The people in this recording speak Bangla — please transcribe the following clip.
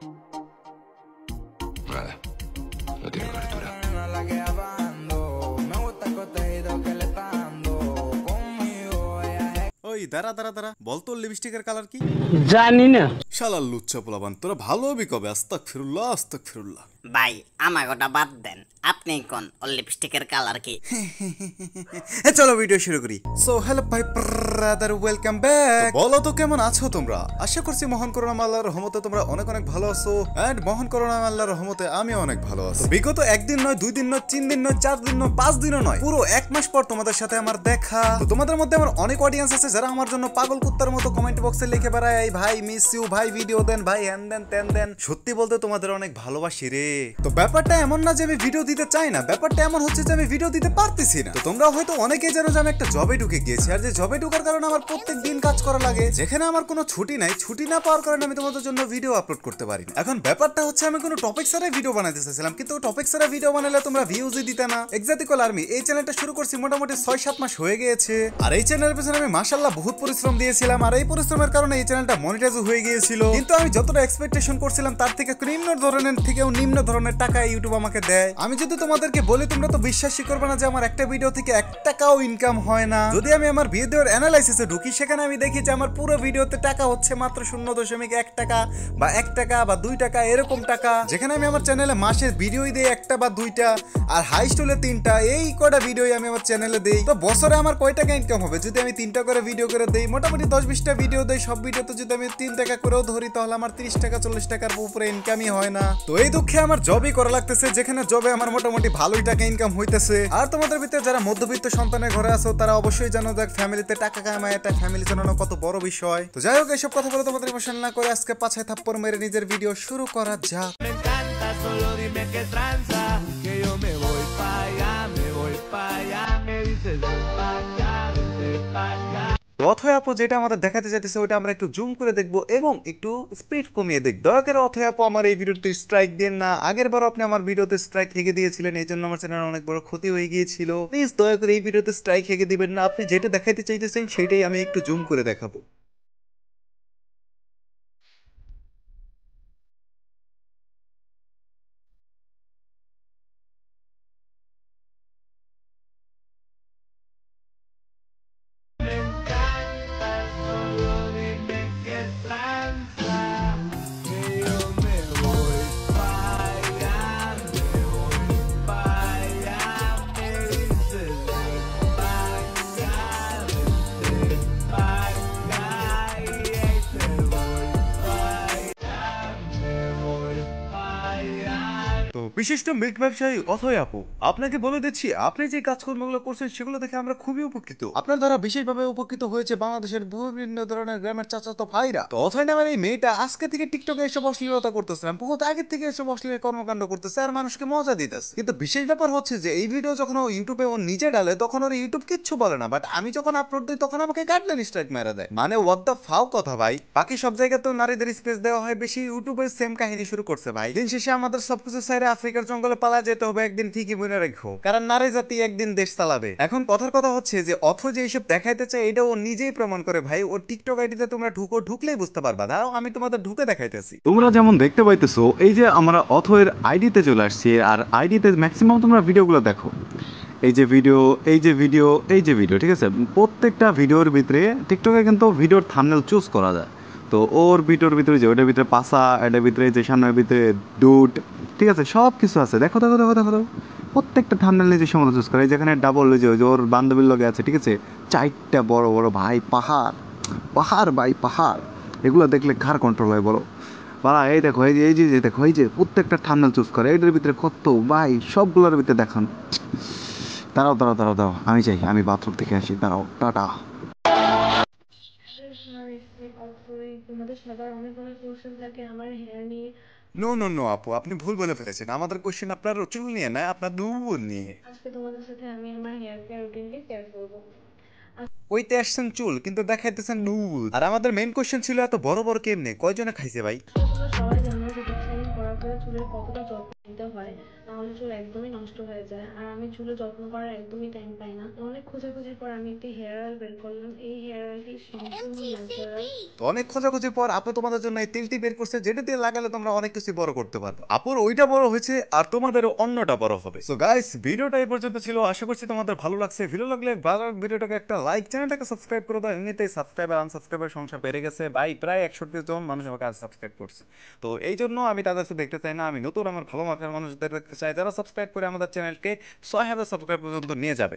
Vale, lo tiene cobertura. ওই দাঁড়া দাঁড়া দাঁড়া, বলতো লিপস্টিকের কালার কি? জানি না। শালার লুচ্চা পোলাবান, তোরা ভালো হবি কবে? আস্তাগফিরুল্লাহ আস্তাগফিরুল্লাহ। ভাই আমার গোটা বাদ দেন, আপনি কোন ওর লিপস্টিকের কালার কি? চলো ভিডিও শুরু করি। সো হ্যালো ভাই ব্রাদার, ওয়েলকাম ব্যাক। বলো তো কেমন আছো তোমরা? আশা করছি মহান করুণা আল্লাহর রহমতে তোমরা অনেক অনেক ভালো আছো, এন্ড মহান করুণা আল্লাহর রহমতে আমি অনেক ভালো আছি। বিগত একদিন নয়, 2 দিন নয়, 3 দিন নয়, 4 দিন নয়, 5 দিনও নয়, পুরো 1 মাস পর তোমাদের সাথে আমার দেখা। তো তোমাদের মধ্যে আমার অনেক অডিয়েন্স আছে যারা আমার জন্য পাগল কুত্তার মতো কমেন্ট বক্সে লিখে বেড়ায়, এই ভাই মিস ইউ, ভাই ভিডিও দেন, ভাই হ্যান দেন তেন দেন। সত্যি বলতে তোমাদের অনেক ভালোবাসি রে। তো ব্যাপারটা এমন না যে আমি ভিডিও দিতে চাই না, ব্যাপারটা এমন হচ্ছে যে আমি ভিডিও দিতে পারতেছি না। তো তোমরা হয়তো অনেকেই জানো যে আমি একটা জবে ঢুকে গিয়েছি, আর যে জবে ঢুকার কারণে আমার প্রত্যেক দিন কাজ করা লাগে, যেখানে আমার কোনো ছুটি নাই। ছুটি না পাওয়ার কারণে আমি তোমাদের জন্য ভিডিও আপলোড করতে পারি না। এখন ব্যাপারটা হচ্ছে আমি কোনো টপিক ছাড়াই ভিডিও বানাতে চাইছিলাম, কিন্তু টপিক ছাড়া ভিডিও বানালে তোমরা ভিউজই দিতে না। এক্সাটিকল আর্মি এই চ্যানেলটা শুরু করছি মোটামুটি 6-7 মাস হয়ে গিয়েছে, আর এই চ্যানেলের পেছনে আমি মাশাআল্লাহ বহুত পরিশ্রম দিয়েছিলাম, আর এই পরিশ্রমের কারণে এই চ্যানেলটা মনিটাইজ হয়ে গিয়েছিল। কিন্তু আমি যতটা এক্সপেকটেশন করছিলাম তার থেকে নিম্ন ধরনের টাকা ইউটিউব আমাকে দেয়। আমি যদি তোমাদেরকে বলি তোমরা তো বিশ্বাসই করবে না যে আমার একটা ভিডিও থেকে 1 টাকাও ইনকাম হয় না। যদি আমি আমার ভিডিওর অ্যানালাইসিসে ঢুকি, সেখানে আমি দেখি যে আমার পুরো ভিডিওতে টাকা হচ্ছে মাত্র 0.1 টাকা বা 1 টাকা বা 2 টাকা এরকম টাকা, যেখানে আমি আমার চ্যানেলে মাসের ভিডিওই দেই 1টা বা 2টা, আর হাইস্ট হলে 3টা। এই কয়টা ভিডিওই আমি আমার চ্যানেলে দেই। তো বছরে আমার কয় টাকা ইনকাম হবে যদি আমি 3টা করে ভিডিও করে দেই? মোটামুটি 10-20টা ভিডিও দেই, সব ভিডিওতে যদি আমি 3 টাকা করেও ধরি তাহলে আমার 30 টাকা 40 টাকার উপরে ইনকামই হয় না। তো এই দুঃখে আমার জবই করা লাগতেছে, যেখানে জবে আমার মোটামুটি ভালোই টাকা ইনকাম হইতেছে। আর তোমাদের ভিতরে যারা মধ্যবিত্ত সন্তানের ঘরে আছো তারা অবশ্যই জানো যে ফ্যামিলিতে টাকা কামায় একটা ফ্যামিলি চালানো কত বড় বিষয়। তো যাই হোক, এইসব কথা বলে তোমাদের ইমোশন না করে আজকে 5 থাপ্পড় মেরে নিজের ভিডিও শুরু করা যাক। অথয় আপু যেটা আমাদের দেখাতে চাইতেছে ওটা আমরা একটু জুম করে দেখবো এবং একটু স্পিড কমিয়ে দেখব। দয়া করে অথয় আপু আমার এই ভিডিওতে স্ট্রাইক দেন না। আগের বার আপনি আমার ভিডিওতে স্ট্রাইক হেগে দিয়েছিলেন, এই জন্য আমার চ্যানেল অনেক বড় ক্ষতি হয়ে গিয়েছিল। প্লিজ দয়া করে এই ভিডিওতে স্ট্রাইক হেগে দিবেন না। আপনি যেটা দেখাইতে চাইতেছেন সেটাই আমি একটু জুম করে দেখাবো। তো বিশিষ্ট মিল্ক ব্যবসায়ী অথয় আপু, আপনাকে বলে দিচ্ছি আপনি যে কাজকর্মগুলো করছেন সেগুলো দেখে আমরা খুবই উপকৃত। আপনার দ্বারা বিশেষভাবে উপকৃত হয়েছে বাংলাদেশের বিভিন্ন ধরনের গ্রামের চাচাতো ভাইরা। তো অথয় নামের এই মেয়েটা আজকে থেকে টিকটকে এসব অশ্লীলতা করতেছে না, বহুত আগের থেকে এসব অশ্লীল কর্মকাণ্ড করতেছে আর মানুষকে মজা দিতেছে। কিন্তু বিশেষ ব্যাপার হচ্ছে যে এই ভিডিও যখন ও ইউটিউবে ও নিজে ডালে তখন ওর ইউটিউব কিচ্ছু বলে না, বাট আমি যখন আপলোড দিই তখন আমাকে গাইডলাইন স্ট্রাইক মেরে দেয়। মানে হোয়াট দ্য ফাও কথা ভাই। বাকি সব জায়গাতেও নারীদের স্পেস দেওয়া হয় বেশি, ইউটিউবে সেম কাহিনী শুরু করছে ভাই। দিন শেষে আমাদের সবকিছু সাইরে আফ্রিকার জঙ্গলে পালা যেতে হবে একদিন, ঠিকই মনে রাখো, কারণ নারী জাতি একদিন দেশ চালাবে। এখন কথার কথা হচ্ছে যে অথয় যে এইসব দেখাইতে চায় এটা ও নিজেই প্রমাণ করে ভাই। ওর টিকটক আইডিতে তোমরা ঢুকলেই বুঝতে পারবা। দাঁড়াও আমি তোমাদের ঢুকে দেখাইতেছি। তোমরা যেমন দেখতে পাইতেছো এই যে আমরা অথয়ের আইডিতে চলে আসছি, আর আইডিতে ম্যাক্সিমাম তোমরা ভিডিওগুলো দেখো। এই যে ভিডিও, এই যে ভিডিও, এই যে ভিডিও, ঠিক আছে? প্রত্যেকটা ভিডিওর ভিতরে টিকটকে কিন্তু ভিডিওর থাম্বনেল চুজ করা যায়। তো ওর ভিডিওর ভিতরে যে ওটার ভিতরে পাসা, এটার ভিতরে যে সামনের ভিতরে ডুট, ঠিক আছে, সব কিছু আছে। দেখো দেখো দেখো দেখো দেখো, প্রত্যেকটা থাম্বনেল নিজের সময় চুজ করে। যেখানে ডাবল যে ওর বান্ধবীর লগে আছে, ঠিক আছে, 4টা বড় বড় ভাই পাহাড় পাহাড় ভাই পাহাড়, এগুলো দেখলে কার কন্ট্রোল হয় বলো? বাবা এই দেখো, এই যে এই যে দেখো, এই যে প্রত্যেকটা থাম্বনেল চুজ করে। এটার ভিতরে কত ভাই, সবগুলোর ভিতরে দেখান। দাঁড়াও দাঁড়াও দাঁড়াও দাঁড়াও, আমি চাই, আমি বাথরুম থেকে আসি, দাঁড়াও, টাটা। তোমাদের সবার অনেক অনেক কোশ্চেন থাকে আমার হেয়ার নিয়ে। নো নো নো আপু, আপনি ভুল বলে ফেলেছেন। আমাদের কোশ্চেন আপনার চুল নিয়ে না, আপনার দুবুল নিয়ে। আজকে তোমাদের সাথে আমি আমার হেয়ার কেয়ার রুটিন নিয়ে শেয়ার করবো। ওইতে আসছেন চুল কিন্তু দেখাইতেছেন নুল। আর আমাদের মেইন কোশ্চেন ছিল এত বড় বড় কেমনে, কয়জনে খাইছে ভাই? তোমরা সবাই জানো যে ডিজাইনিং করার পরে চুলের কতটা যত্ন নিতে হয়, নাহলে চুল একদমই নষ্ট হয়ে যায়। আর আমি চুলে যত্ন করার একদমই টাইম পাই না। অনেক খোঁজাখুঁজির পর আমি একটি হেয়ার অয়েল বের করলাম। এই হেয়ার অয়েলটি সম্পূর্ণ ন্যাচারাল। তো অনেক খোঁজাখুঁজির পর আপু তোমাদের জন্য এই তেলটি বের করছে, যেটা দিয়ে লাগালে তোমরা অনেক কিছু বড় করতে পারবে। আপুর ওইটা বড় হয়েছে আর তোমাদের অন্যটা বড় হবে। সো গাইস, ভিডিওটা এই পর্যন্ত ছিল, আশা করছি তোমাদের ভালো লাগছে। ভিডিও লাগলে ভিডিওটাকে একটা লাইক, চ্যানেলটাকে সাবস্ক্রাইব করে দাও। এমনিতেই সাবস্ক্রাইবার আনসাবস্ক্রাইবার সংখ্যা বেড়ে গেছে ভাই, প্রায় 61 জন মানুষ আমাকে আজ সাবস্ক্রাইব করছে। তো এই জন্য আমি তাদেরকে দেখতে চাই না, আমি নতুন আমার ভালো মাথার মানুষদের দেখতে চাই যারা সাবস্ক্রাইব করে আমাদের চ্যানেলকে 6000 সাবস্ক্রাইব পর্যন্ত নিয়ে যাবে।